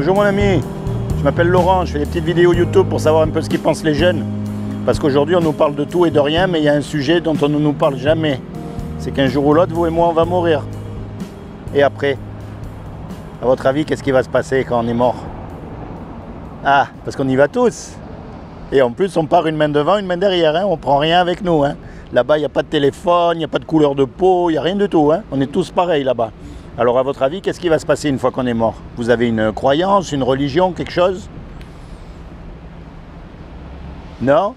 Bonjour mon ami, je m'appelle Laurent, je fais des petites vidéos YouTube pour savoir un peu ce qu'ils pensent les jeunes. Parce qu'aujourd'hui on nous parle de tout et de rien, mais il y a un sujet dont on ne nous parle jamais. C'est qu'un jour ou l'autre, vous et moi, on va mourir. Et après, à votre avis, qu'est-ce qui va se passer quand on est mort? Ah, parce qu'on y va tous. Et en plus, on part une main devant, une main derrière, hein. On ne prend rien avec nous. Hein. Là-bas, il n'y a pas de téléphone, il n'y a pas de couleur de peau, il n'y a rien du tout. Hein. On est tous pareils là-bas. Alors à votre avis, qu'est-ce qui va se passer une fois qu'on est mort? Vous avez une croyance, une religion, quelque chose? Non?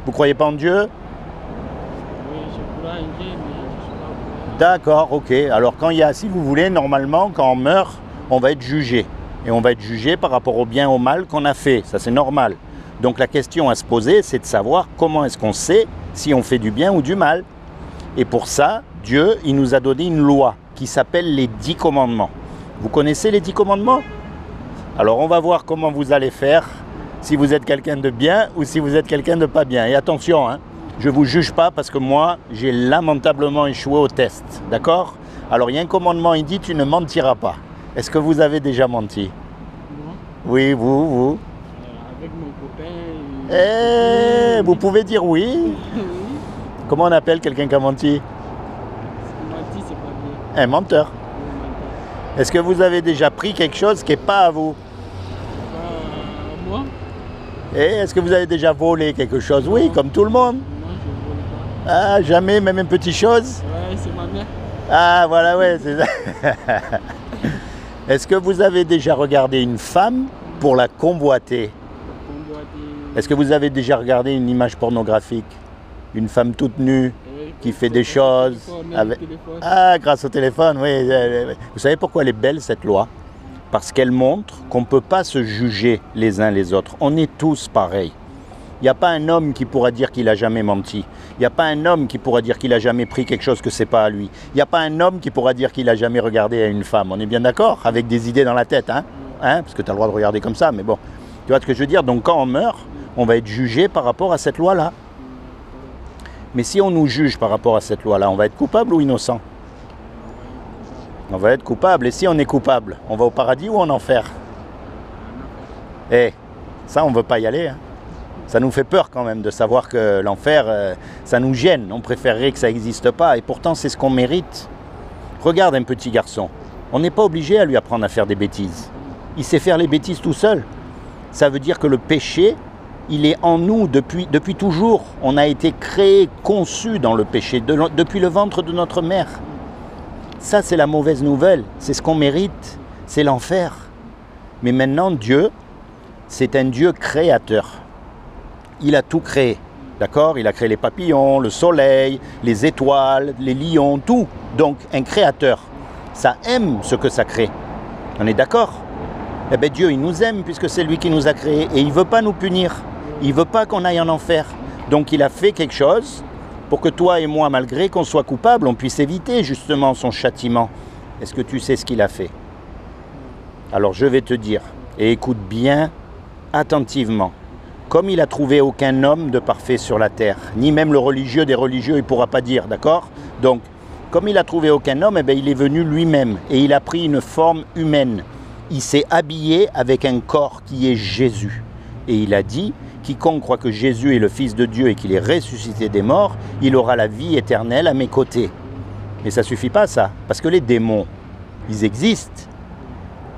Vous croyez pas en Dieu? Oui, je crois en Dieu, mais je ne suis pas. D'accord, ok. Alors quand il y a, si vous voulez, normalement, quand on meurt, on va être jugé. Et on va être jugé par rapport au bien, au mal qu'on a fait. Ça, c'est normal. Donc la question à se poser, c'est de savoir comment est-ce qu'on sait si on fait du bien ou du mal. Et pour ça, Dieu, il nous a donné une loi qui s'appelle les 10 commandements. Vous connaissez les 10 commandements? Alors on va voir comment vous allez faire, si vous êtes quelqu'un de bien ou si vous êtes quelqu'un de pas bien. Et attention, hein, je ne vous juge pas parce que moi, j'ai lamentablement échoué au test. D'accord? Alors il y a un commandement, il dit tu ne mentiras pas. Est-ce que vous avez déjà menti? Non. Oui, vous? Avec mon copain. Vous pouvez dire oui. Oui. Comment on appelle quelqu'un qui a menti? Menti, c'est pas bien. Un menteur. Oui, mentir. Est-ce que vous avez déjà pris quelque chose qui n'est pas à vous? Moi? Et est-ce que vous avez déjà volé quelque chose? Oui, comme tout le monde. Non, je ne vole pas. Ah, jamais, même une petite chose? Ouais, c'est ma mère. Ah, voilà, ouais, c'est ça. Est-ce que vous avez déjà regardé une femme pour la convoiter? Est-ce que vous avez déjà regardé une image pornographique? Une femme toute nue qui fait des choses avec... Ah, grâce au téléphone, oui. Vous savez pourquoi elle est belle, cette loi? Parce qu'elle montre qu'on ne peut pas se juger les uns les autres. On est tous pareils. Il n'y a pas un homme qui pourra dire qu'il n'a jamais menti. Il n'y a pas un homme qui pourra dire qu'il n'a jamais pris quelque chose que ce n'est pas à lui. Il n'y a pas un homme qui pourra dire qu'il n'a jamais regardé à une femme. On est bien d'accord? Avec des idées dans la tête, hein? Parce que tu as le droit de regarder comme ça, mais bon. Tu vois ce que je veux dire? Donc quand on meurt, on va être jugé par rapport à cette loi-là. Mais si on nous juge par rapport à cette loi-là, on va être coupable ou innocent? On va être coupable. Et si on est coupable, on va au paradis ou en enfer? Eh, ça on ne veut pas y aller. Hein. Ça nous fait peur quand même de savoir que l'enfer, ça nous gêne. On préférerait que ça n'existe pas. Et pourtant, c'est ce qu'on mérite. Regarde un petit garçon. On n'est pas obligé à lui apprendre à faire des bêtises. Il sait faire les bêtises tout seul. Ça veut dire que le péché, il est en nous depuis toujours. On a été créé, conçu dans le péché, depuis le ventre de notre mère. Ça, c'est la mauvaise nouvelle. C'est ce qu'on mérite. C'est l'enfer. Mais maintenant, Dieu, c'est un Dieu créateur. Il a tout créé. D'accord? Il a créé les papillons, le soleil, les étoiles, les lions, tout. Donc, un créateur, ça aime ce que ça crée. On est d'accord? Eh bien, Dieu, il nous aime puisque c'est lui qui nous a créés et il ne veut pas nous punir. Il ne veut pas qu'on aille en enfer. Donc, il a fait quelque chose pour que toi et moi, malgré qu'on soit coupable, on puisse éviter justement son châtiment. Est-ce que tu sais ce qu'il a fait? Alors, je vais te dire, et écoute bien attentivement. Comme il a trouvé aucun homme de parfait sur la terre, ni même le religieux des religieux, il ne pourra pas dire, d'accord? Donc, comme il a trouvé aucun homme, eh bien, il est venu lui-même et il a pris une forme humaine. Il s'est habillé avec un corps qui est Jésus. Et il a dit, quiconque croit que Jésus est le Fils de Dieu et qu'il est ressuscité des morts, il aura la vie éternelle à mes côtés. Mais ça ne suffit pas ça, parce que les démons, ils existent.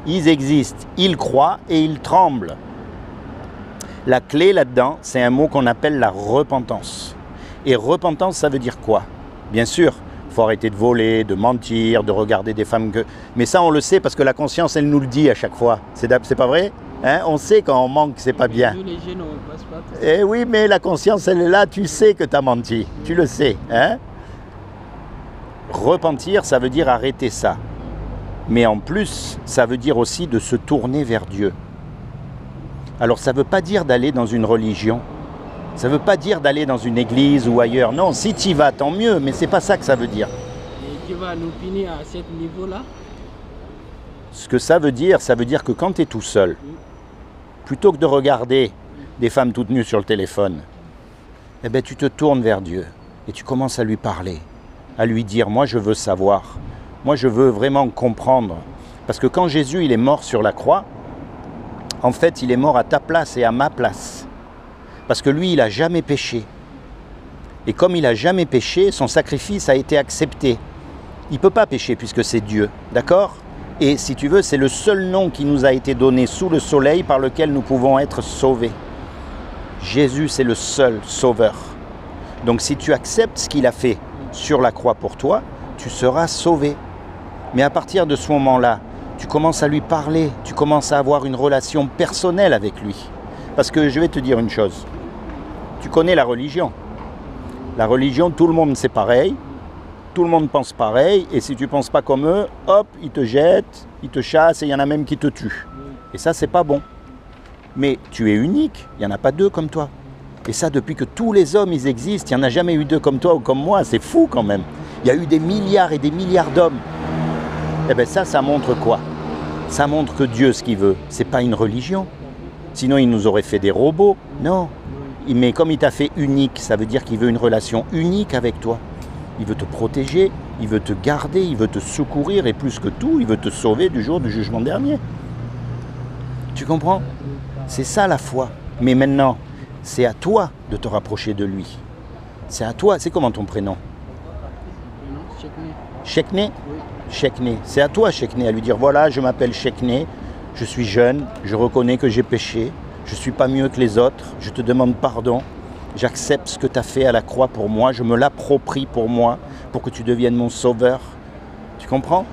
Ils existent, ils croient et ils tremblent. La clé là-dedans, c'est un mot qu'on appelle la repentance. Et repentance, ça veut dire quoi? Bien sûr, il faut arrêter de voler, de mentir, de regarder des femmes que... Mais ça, on le sait parce que la conscience, elle nous le dit à chaque fois. C'est pas vrai? Hein? On sait quand on manque, c'est pas bien. Nous, les jeunes, on passe pas. Eh oui, mais la conscience, elle est là, tu sais que tu as menti. Tu le sais. Hein? Repentir, ça veut dire arrêter ça. Mais en plus, ça veut dire aussi de se tourner vers Dieu. Alors ça ne veut pas dire d'aller dans une religion, ça ne veut pas dire d'aller dans une église ou ailleurs. Non, si tu y vas, tant mieux, mais ce n'est pas ça que ça veut dire. Et Dieu va nous punir à ce niveau-là? Ce que ça veut dire que quand tu es tout seul, plutôt que de regarder des femmes toutes nues sur le téléphone, eh ben, tu te tournes vers Dieu et tu commences à lui parler, à lui dire, moi je veux savoir, moi je veux vraiment comprendre. Parce que quand Jésus il est mort sur la croix, En fait, il est mort à ta place et à ma place. Parce que lui, il n'a jamais péché. Et comme il n'a jamais péché, son sacrifice a été accepté. Il ne peut pas pécher puisque c'est Dieu, d'accord? Et si tu veux, c'est le seul nom qui nous a été donné sous le soleil par lequel nous pouvons être sauvés. Jésus, c'est le seul sauveur. Donc si tu acceptes ce qu'il a fait sur la croix pour toi, tu seras sauvé. Mais à partir de ce moment-là, tu commences à lui parler, tu commences à avoir une relation personnelle avec lui. Parce que je vais te dire une chose, tu connais la religion. La religion, tout le monde c'est pareil, tout le monde pense pareil, et si tu ne penses pas comme eux, hop, ils te jettent, ils te chassent, et il y en a même qui te tuent. Et ça, c'est pas bon. Mais tu es unique, il n'y en a pas deux comme toi. Et ça, depuis que tous les hommes ils existent, il n'y en a jamais eu deux comme toi ou comme moi, c'est fou quand même. Il y a eu des milliards et des milliards d'hommes. Eh bien ça montre quoi? Ça montre que Dieu, ce qu'il veut, c'est pas une religion. Sinon, il nous aurait fait des robots. Non. Mais comme il t'a fait unique, ça veut dire qu'il veut une relation unique avec toi. Il veut te protéger, il veut te garder, il veut te secourir et plus que tout, il veut te sauver du jour du jugement dernier. Tu comprends? C'est ça la foi. Mais maintenant, c'est à toi de te rapprocher de lui. C'est à toi. C'est comment ton prénom? Chekné? Oui. Chekné. C'est à toi, Chekné, à lui dire, voilà, je m'appelle Chekné, je suis jeune, je reconnais que j'ai péché, je ne suis pas mieux que les autres, je te demande pardon, j'accepte ce que tu as fait à la croix pour moi, je me l'approprie pour moi, pour que tu deviennes mon sauveur. Tu comprends?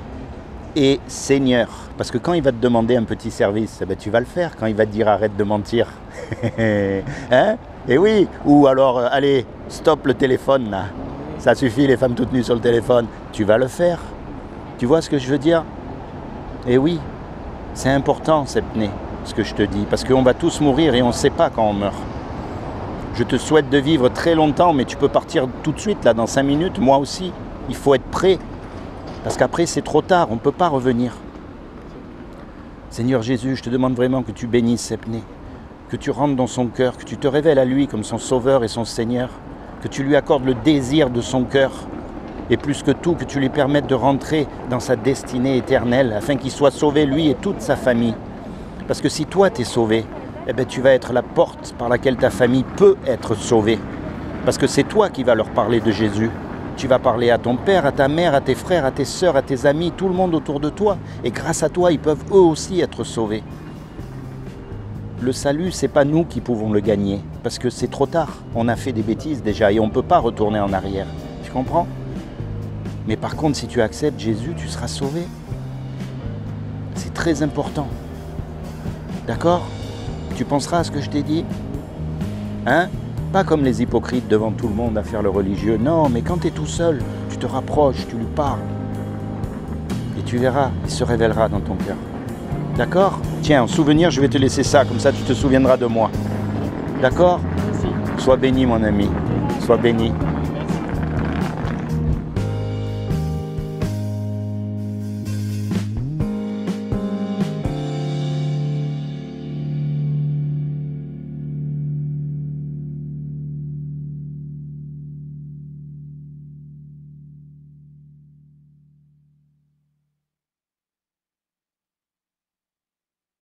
Et Seigneur, parce que quand il va te demander un petit service, eh ben, tu vas le faire, quand il va te dire arrête de mentir. Hein? Et oui, ou alors, allez, stop le téléphone là, ça suffit les femmes toutes nues sur le téléphone, tu vas le faire. Tu vois ce que je veux dire? Et oui, c'est important, Sepné, ce que je te dis, parce qu'on va tous mourir et on ne sait pas quand on meurt. Je te souhaite de vivre très longtemps, mais tu peux partir tout de suite, là, dans 5 minutes, moi aussi. Il faut être prêt, parce qu'après, c'est trop tard, on ne peut pas revenir. Seigneur Jésus, je te demande vraiment que tu bénisses Sepné, que tu rentres dans son cœur, que tu te révèles à lui comme son sauveur et son Seigneur, que tu lui accordes le désir de son cœur, et plus que tout, que tu lui permettes de rentrer dans sa destinée éternelle, afin qu'il soit sauvé, lui et toute sa famille. Parce que si toi, tu es sauvé, eh bien, tu vas être la porte par laquelle ta famille peut être sauvée. Parce que c'est toi qui vas leur parler de Jésus. Tu vas parler à ton père, à ta mère, à tes frères, à tes sœurs, à tes amis, tout le monde autour de toi. Et grâce à toi, ils peuvent eux aussi être sauvés. Le salut, c'est pas nous qui pouvons le gagner. Parce que c'est trop tard. On a fait des bêtises déjà et on ne peut pas retourner en arrière. Tu comprends ? Mais par contre, si tu acceptes Jésus, tu seras sauvé. C'est très important. D'accord? Tu penseras à ce que je t'ai dit? Hein? Pas comme les hypocrites devant tout le monde à faire le religieux. Non, mais quand tu es tout seul, tu te rapproches, tu lui parles. Et tu verras, il se révélera dans ton cœur. D'accord? Tiens, en souvenir, je vais te laisser ça, comme ça tu te souviendras de moi. D'accord? Sois béni, mon ami. Sois béni.